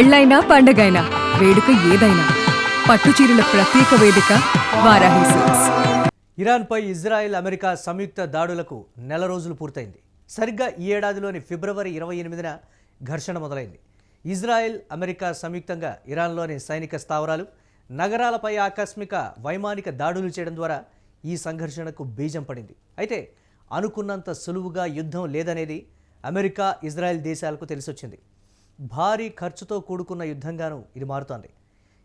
పెళ్ళైనా పండగైనా వేడుక ఏదైనా పట్టుచీరల ప్రత్యేక వేదిక వారాహి సిల్క్స్. ఇరాన్పై ఇజ్రాయెల్ అమెరికా సంయుక్త దాడులకు నెల రోజులు పూర్తయింది. సరిగ్గా ఈ ఏడాదిలోని ఫిబ్రవరి 28న ఘర్షణ మొదలైంది. ఇజ్రాయెల్ అమెరికా సంయుక్తంగా ఇరాన్లోని సైనిక స్థావరాలు, నగరాలపై ఆకస్మిక వైమానిక దాడులు చేయడం ద్వారా ఈ సంఘర్షణకు బీజం పడింది. అయితే అనుకున్నంత సులువుగా యుద్ధం లేదనేది అమెరికా, ఇజ్రాయెల్ దేశాలకు తెలిసొచ్చింది. భారీ ఖర్చుతో కూడుకున్న యుద్ధంగాను ఇది మారుతోంది.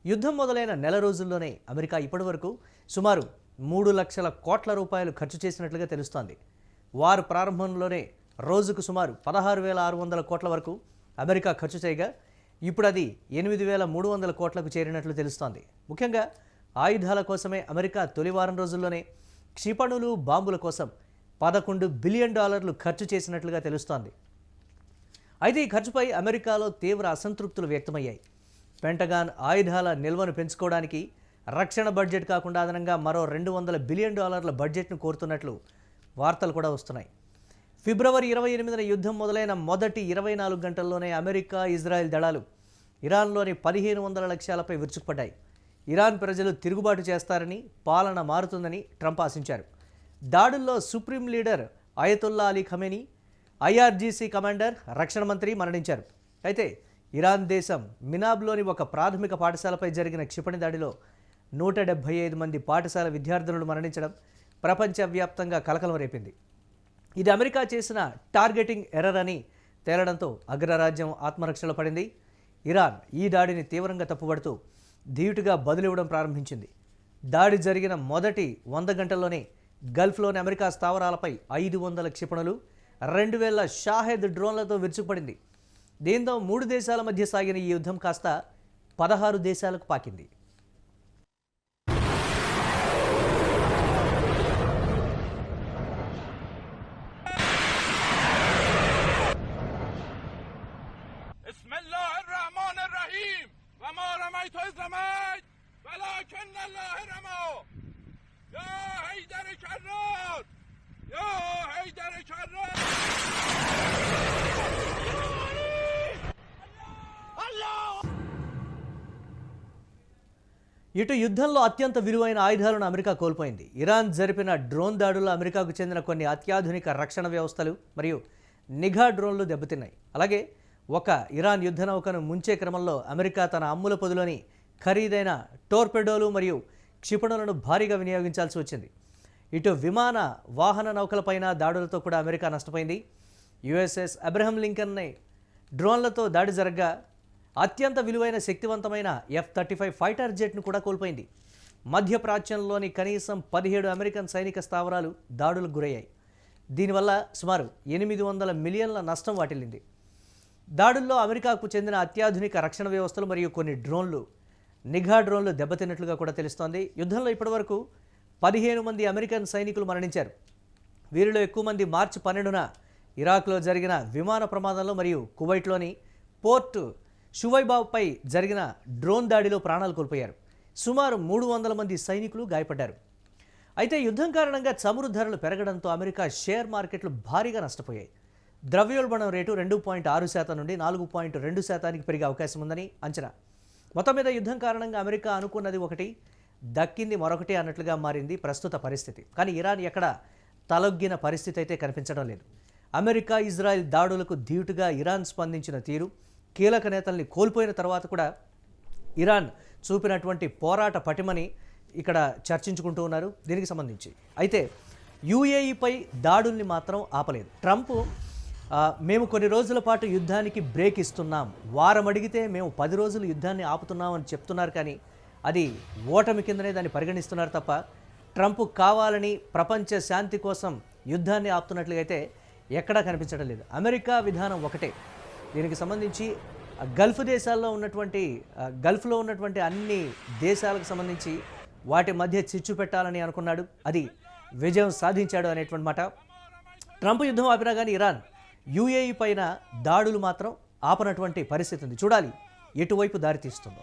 యుద్ధం మొదలైన నెల రోజుల్లోనే అమెరికా ఇప్పటివరకు సుమారు 3 లక్షల కోట్ల రూపాయలు ఖర్చు చేసినట్లుగా తెలుస్తోంది. వారు ప్రారంభంలోనే రోజుకు సుమారు 16,600 కోట్ల వరకు అమెరికా ఖర్చు చేయగా ఇప్పుడు అది 8,300 కోట్లకు చేరినట్లు తెలుస్తోంది. ముఖ్యంగా ఆయుధాల కోసమే అమెరికా తొలి వారం రోజుల్లోనే క్షిపణులు, బాంబుల కోసం $11 బిలియన్ ఖర్చు చేసినట్లుగా తెలుస్తోంది. అయితే ఈ ఖర్చుపై అమెరికాలో తీవ్ర అసంతృప్తులు వ్యక్తమయ్యాయి. పెంటగాన్ ఆయుధాల నిల్వను పెంచుకోవడానికి రక్షణ బడ్జెట్ కాకుండా అదనంగా మరో $200 బిలియన్ బడ్జెట్ను కోరుతున్నట్లు వార్తలు కూడా వస్తున్నాయి. ఫిబ్రవరి 28న యుద్ధం మొదలైన మొదటి 24 గంటల్లోనే అమెరికా, ఇజ్రాయెల్ దళాలు ఇరాన్లోని 1,500 లక్ష్యాలపై విరుచుకుపడ్డాయి. ఇరాన్ ప్రజలు తిరుగుబాటు చేస్తారని, పాలన మారుతుందని ట్రంప్ ఆశించారు. దాడుల్లో supreme leader Ayatollah Ali Khamenei, IRGC commander, రక్షణ మంత్రి మరణించారు. అయితే ఇరాన్ దేశం మినాబ్లోని ఒక ప్రాథమిక పాఠశాలపై జరిగిన క్షిపణి దాడిలో 175 మంది పాఠశాల విద్యార్థులను మరణించడం ప్రపంచవ్యాప్తంగా కలకలం రేపింది. ఇది అమెరికా చేసిన టార్గెటింగ్ ఎర్రర్ అని తేలడంతో అగ్రరాజ్యం ఆత్మరక్షణలో పడింది. ఇరాన్ ఈ దాడిని తీవ్రంగా తప్పుపడుతూ ధీటుగా బదులివ్వడం ప్రారంభించింది. దాడి జరిగిన మొదటి 100 గంటల్లోనే గల్ఫ్లోని అమెరికా స్థావరాలపై 500 క్షిపణులు, 2,000 షాహెద్ డ్రోన్లతో విరుచుకుపడింది. దీంతో 3 దేశాల మధ్య సాగిన ఈ యుద్ధం కాస్త 16 దేశాలకు పాకింది. ఇటు యుద్ధంలో అత్యంత విలువైన ఆయుధాలను అమెరికా కోల్పోయింది. ఇరాన్ జరిపిన డ్రోన్ దాడుల్లో అమెరికాకు చెందిన కొన్ని అత్యాధునిక రక్షణ వ్యవస్థలు మరియు నిఘా డ్రోన్లు దెబ్బతిన్నాయి. అలాగే ఒక ఇరాన్ యుద్ధ నౌకను ముంచే క్రమంలో అమెరికా తన అమ్ముల పొదిలోని ఖరీదైన టోర్పెడోలు మరియు క్షిపణులను భారీగా వినియోగించాల్సి వచ్చింది. ఇటు విమాన వాహన నౌకలపైన దాడులతో కూడా అమెరికా నష్టపోయింది. USS అబ్రహం లింకన్ని డ్రోన్లతో దాడి జరగ్గా అత్యంత విలువైన శక్తివంతమైన F-35 ఫైటర్ జెట్ను కూడా కోల్పోయింది. మధ్యప్రాచ్యంలోని కనీసం 17 అమెరికన్ సైనిక స్థావరాలు దాడులకు గురయ్యాయి. దీనివల్ల సుమారు 800 మిలియన్ల నష్టం వాటిల్లింది. దాడుల్లో అమెరికాకు చెందిన అత్యాధునిక రక్షణ వ్యవస్థలు మరియు కొన్ని డ్రోన్లు, నిఘా డ్రోన్లు దెబ్బతిన్నట్లుగా కూడా తెలుస్తోంది. యుద్ధంలో ఇప్పటివరకు 15 మంది అమెరికన్ సైనికులు మరణించారు. వీరిలో ఎక్కువ మంది మార్చి 12న ఇరాక్లో జరిగిన విమాన ప్రమాదంలో మరియు కువైట్లోని పోర్ట్ షువైబాపై జరిగిన డ్రోన్ దాడిలో ప్రాణాలు కోల్పోయారు. సుమారు 300 మంది సైనికులు గాయపడ్డారు. అయితే యుద్ధం కారణంగా చమురు ధరలు పెరగడంతో అమెరికా షేర్ మార్కెట్లు భారీగా నష్టపోయాయి. ద్రవ్యోల్బణం రేటు 2.6% నుండి 4.2% పెరిగే అవకాశం ఉందని అంచనా. మొత్తం మీద యుద్ధం కారణంగా అమెరికా అనుకున్నది ఒకటి, దక్కింది మరొకటి అన్నట్లుగా మారింది ప్రస్తుత పరిస్థితి. కానీ ఇరాన్ ఎక్కడ తలొగ్గిన పరిస్థితి అయితే కనిపించడం లేదు. అమెరికా, ఇజ్రాయెల్ దాడులకు ధీటుగా ఇరాన్ స్పందించిన తీరు, కీలక నేతల్ని కోల్పోయిన తర్వాత కూడా ఇరాన్ చూపినటువంటి పోరాట పటిమని ఇక్కడ చర్చించుకుంటూ ఉన్నారు దీనికి సంబంధించి. అయితే UAEపై దాడుల్ని మాత్రం ఆపలేదు. ట్రంప్ మేము కొన్ని రోజుల పాటు యుద్ధానికి బ్రేక్ ఇస్తున్నాం, వారం అడిగితే మేము 10 రోజులు యుద్ధాన్ని ఆపుతున్నాం అని చెప్తున్నారు. కానీ అది ఓటమి కిందనే దాన్ని పరిగణిస్తున్నారు తప్ప ట్రంప్ కావాలని ప్రపంచ శాంతి కోసం యుద్ధాన్ని ఆపుతున్నట్లుగా అయితే ఎక్కడా కనిపించడం లేదు. అమెరికా విధానం ఒకటే. దీనికి సంబంధించి గల్ఫ్ దేశాల్లో ఉన్నటువంటి గల్ఫ్లో ఉన్నటువంటి అన్ని దేశాలకు సంబంధించి వాటి మధ్య చిచ్చు పెట్టాలని అనుకున్నాడు, అది విజయం సాధించాడు అనేటువంటి మాట. ట్రంప్ యుద్ధం ఆపినా కానీ ఇరాన్ UAE పైన దాడులు మాత్రం ఆపనటువంటి పరిస్థితి ఉంది. చూడాలి ఎటువైపు దారితీస్తుందో.